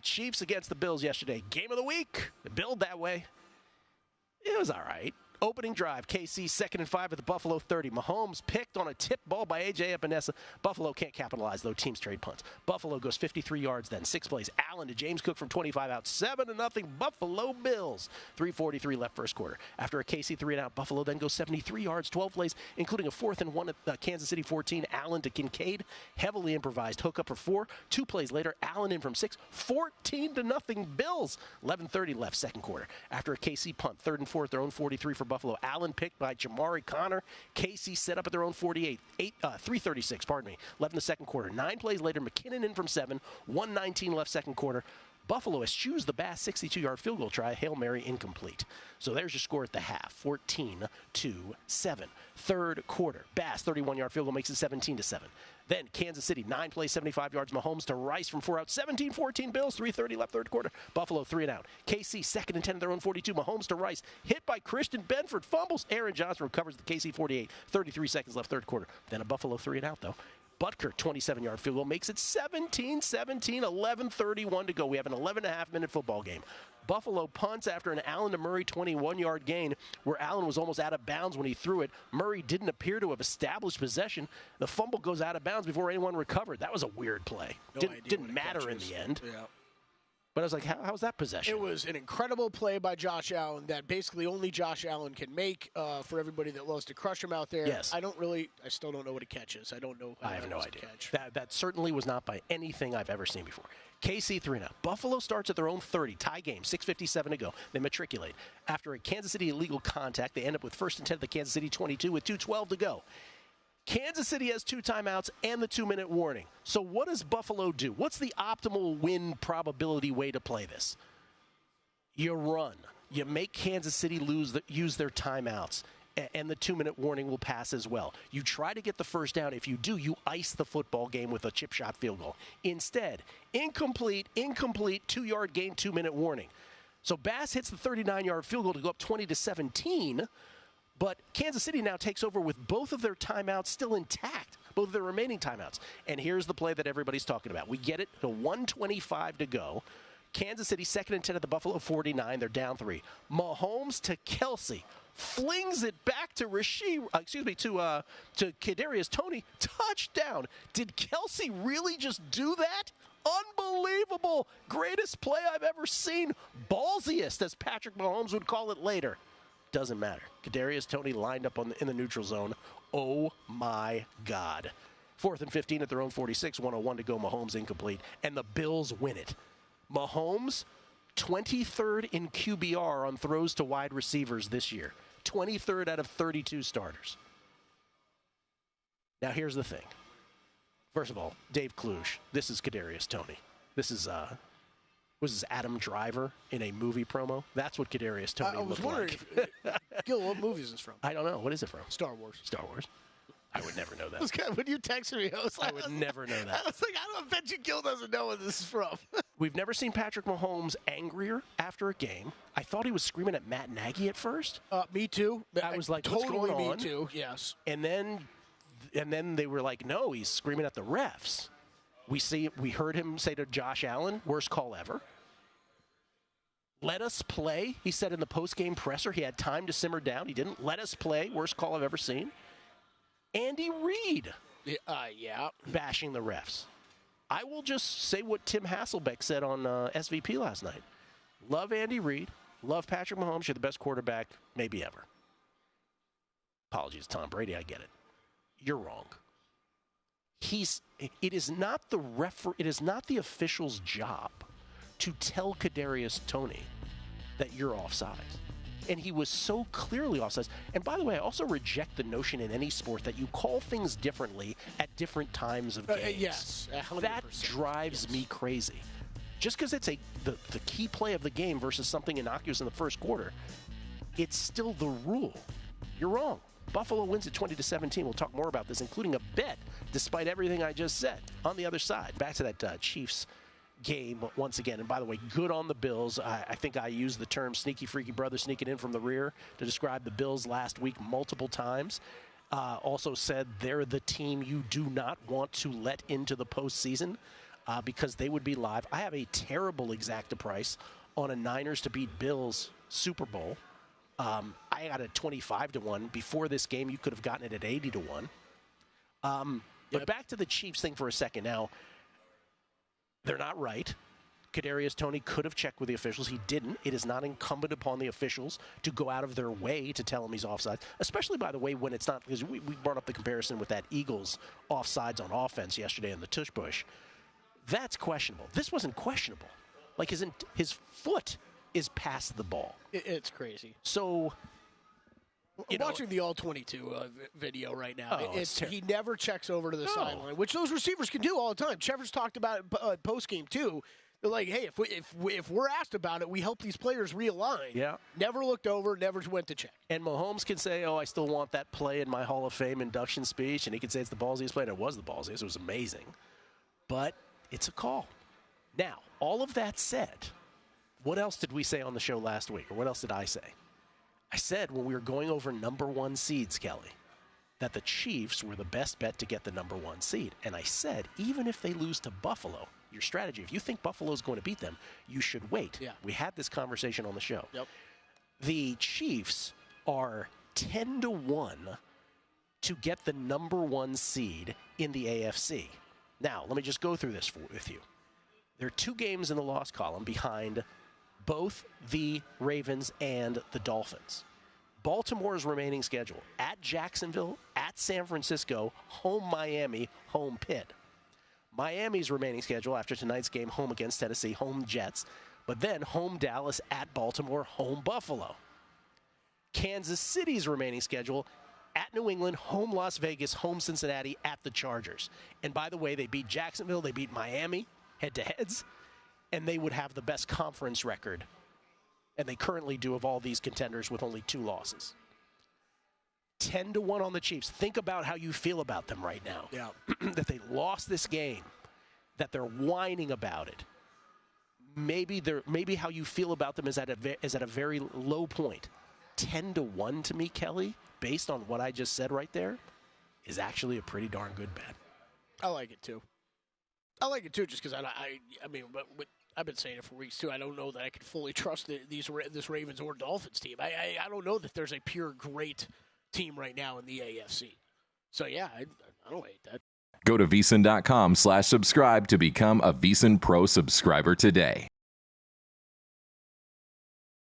Chiefs against the Bills yesterday. Game of the week. Billed that way. It was all right. Opening drive, KC 2nd and 5 at the Buffalo 30. Mahomes picked on a tip ball by A.J. Epinesa. Buffalo can't capitalize, though. Teams trade punts. Buffalo goes 53 yards then. 6 plays. Allen to James Cook from 25 out. 7-0 Buffalo Bills. 3:43 left first quarter. After a KC 3-and-out, Buffalo then goes 73 yards, 12 plays, including a 4th and 1 at Kansas City 14. Allen to Kincaid. Heavily improvised hookup for 4. 2 plays later, Allen in from 6. 14-0 Bills. 11:30 left second quarter. After a KC punt, 3rd and 4 at their own 43 for Buffalo. Allen picked by Jamari Connor. KC set up at their own 48. 3:36, pardon me. 11 the second quarter. 9 plays later, McKinnon in from 7. 1:19 left second quarter. Buffalo eschews the Bass 62-yard field goal try. Hail Mary incomplete. So there's your score at the half. 14-7. Third quarter. Bass 31-yard field goal makes it 17-7. Then Kansas City, 9 plays, 75 yards. Mahomes to Rice from 4 out. 17-14 Bills. 3:30 left third quarter. Buffalo 3-and-out. KC 2nd and 10 at their own 42. Mahomes to Rice. Hit by Christian Benford. Fumbles. Aaron Johnson recovers the KC 48. 33 seconds left third quarter. Then a Buffalo 3-and-out, though. Butker, 27-yard field goal, makes it 17-17, 11:31 to go. We have an 11.5-minute football game. Buffalo punts after an Allen to Murray 21-yard gain, where Allen was almost out of bounds when he threw it. Murray didn't appear to have established possession. The fumble goes out of bounds before anyone recovered. That was a weird play. Didn't matter in the end. Yeah. But I was like, how was that possession? It was an incredible play by Josh Allen that basically only Josh Allen can make for everybody that loves to crush him out there. Yes. I still don't know what a catch is. I don't know. I have no idea. That certainly was not by anything I've ever seen before. KC 3-0. Buffalo starts at their own 30. Tie game, 6:57 to go. They matriculate. After a Kansas City illegal contact, they end up with 1st and 10 at the Kansas City 22 with 2:12 to go. Kansas City has 2 timeouts and the 2-minute warning. So what does Buffalo do? What's the optimal win probability way to play this? You run. You make Kansas City use their timeouts, and the 2-minute warning will pass as well. You try to get the first down. If you do, you ice the football game with a chip shot field goal. Instead, incomplete, 2-yard gain, 2-minute warning. So Bass hits the 39-yard field goal to go up 20-17. But Kansas City now takes over with both of their timeouts still intact, both of their remaining timeouts. And here's the play that everybody's talking about. We get it to 1:25 to go. Kansas City 2nd and 10 at the Buffalo 49. They're down 3. Mahomes to Kelsey. Flings it back to to Kadarius Toney. Touchdown. Did Kelsey really just do that? Unbelievable. Greatest play I've ever seen. Ballsiest, as Patrick Mahomes would call it later. Doesn't matter. Kadarius Toney lined up in the neutral zone. Oh, my God. 4th and 15 at their own 46. 1:01 to go. Mahomes incomplete. And the Bills win it. Mahomes, 23rd in QBR on throws to wide receivers this year. 23rd out of 32 starters. Now, here's the thing. First of all, Dave Kluge. This is Kadarius Toney. This is was this Adam Driver in a movie promo? That's what Kadarius Toney looked like. Gil, what movie is this from? I don't know. What is it from? Star Wars. Star Wars. I would never know that. When you texted me, I would never know that. I was like, I bet you Gil doesn't know what this is from. We've never seen Patrick Mahomes angrier after a game. I thought he was screaming at Matt Nagy at first. Me too. I was like, totally what's going on? Me too, yes. And then they were like, no, he's screaming at the refs. We heard him say to Josh Allen, worst call ever. Let us play, he said in the post-game presser. He had time to simmer down. He didn't. Let us play. Worst call I've ever seen. Andy Reid. Yeah. Bashing the refs. I will just say what Tim Hasselbeck said on SVP last night. Love Andy Reid. Love Patrick Mahomes. You're the best quarterback maybe ever. Apologies, Tom Brady. I get it. You're wrong. It is not the official's job to tell Kadarius Toney that you're offside. And he was so clearly offside. And by the way, I also reject the notion in any sport that you call things differently at different times of games. Yes, 100%. That drives me crazy. Just because it's the key play of the game versus something innocuous in the first quarter, it's still the rule. You're wrong. Buffalo wins at 20-17. We'll talk more about this, including a bet, despite everything I just said. On the other side, back to that Chiefs game once again. And by the way, good on the Bills. I think I used the term sneaky, freaky brother sneaking in from the rear to describe the Bills last week multiple times. Also said they're the team you do not want to let into the postseason. because they would be live. I have a terrible exacta price on a Niners to beat Bills Super Bowl. I got it 25-1. Before this game, you could have gotten it at 80-1. But back to the Chiefs thing for a second. Now, they're not right. Kadarius Toney could have checked with the officials. He didn't. It is not incumbent upon the officials to go out of their way to tell him he's offside, especially, by the way, when it's not, because we brought up the comparison with that Eagles offsides on offense yesterday in the tush push. That's questionable. This wasn't questionable. Like his foot is past the ball. It's crazy. So, I'm watching the All-22 video right now. He never checks over to the sideline, which those receivers can do all the time. Trevor's talked about it post-game, too. They're like, hey, if we're asked about it, we help these players realign. Yeah. Never looked over, never went to check. And Mahomes can say, I still want that play in my Hall of Fame induction speech. And he can say it's the ballsiest play. And it was the ballsiest. It was amazing. But it's a call. Now, all of that said, what else did we say on the show last week? Or what else did I say? I said when we were going over number one seeds, Kelly, that the Chiefs were the best bet to get the number one seed. And I said, even if they lose to Buffalo, your strategy, if you think Buffalo's going to beat them, you should wait. Yeah. We had this conversation on the show. Yep. The Chiefs are 10-1 to get the number one seed in the AFC. Now, let me just go through this with you. There are 2 games in the loss column behind both the Ravens and the Dolphins. Baltimore's remaining schedule: at Jacksonville, at San Francisco, home Miami, home Pitt. Miami's remaining schedule after tonight's game: home against Tennessee, home Jets, but then home Dallas, at Baltimore, home Buffalo. Kansas City's remaining schedule: at New England, home Las Vegas, home Cincinnati, at the Chargers. And by the way, they beat Jacksonville, they beat Miami head-to-heads, and they would have the best conference record, and they currently do, of all these contenders with only 2 losses. 10-1 on the Chiefs. Think about how you feel about them right now. Yeah. That they lost this game, that they're whining about it. Maybe how you feel about them is at a very low point. 10-1 to me, Kelly, based on what I just said right there, is actually a pretty darn good bet. I like it too. Just because I mean, but I've been saying it for weeks too. I don't know that I can fully trust this Ravens or Dolphins team. I don't know that there's a pure great team right now in the AFC. So yeah, I don't hate that. Go to VSiN.com/subscribe to become a VSiN Pro subscriber today.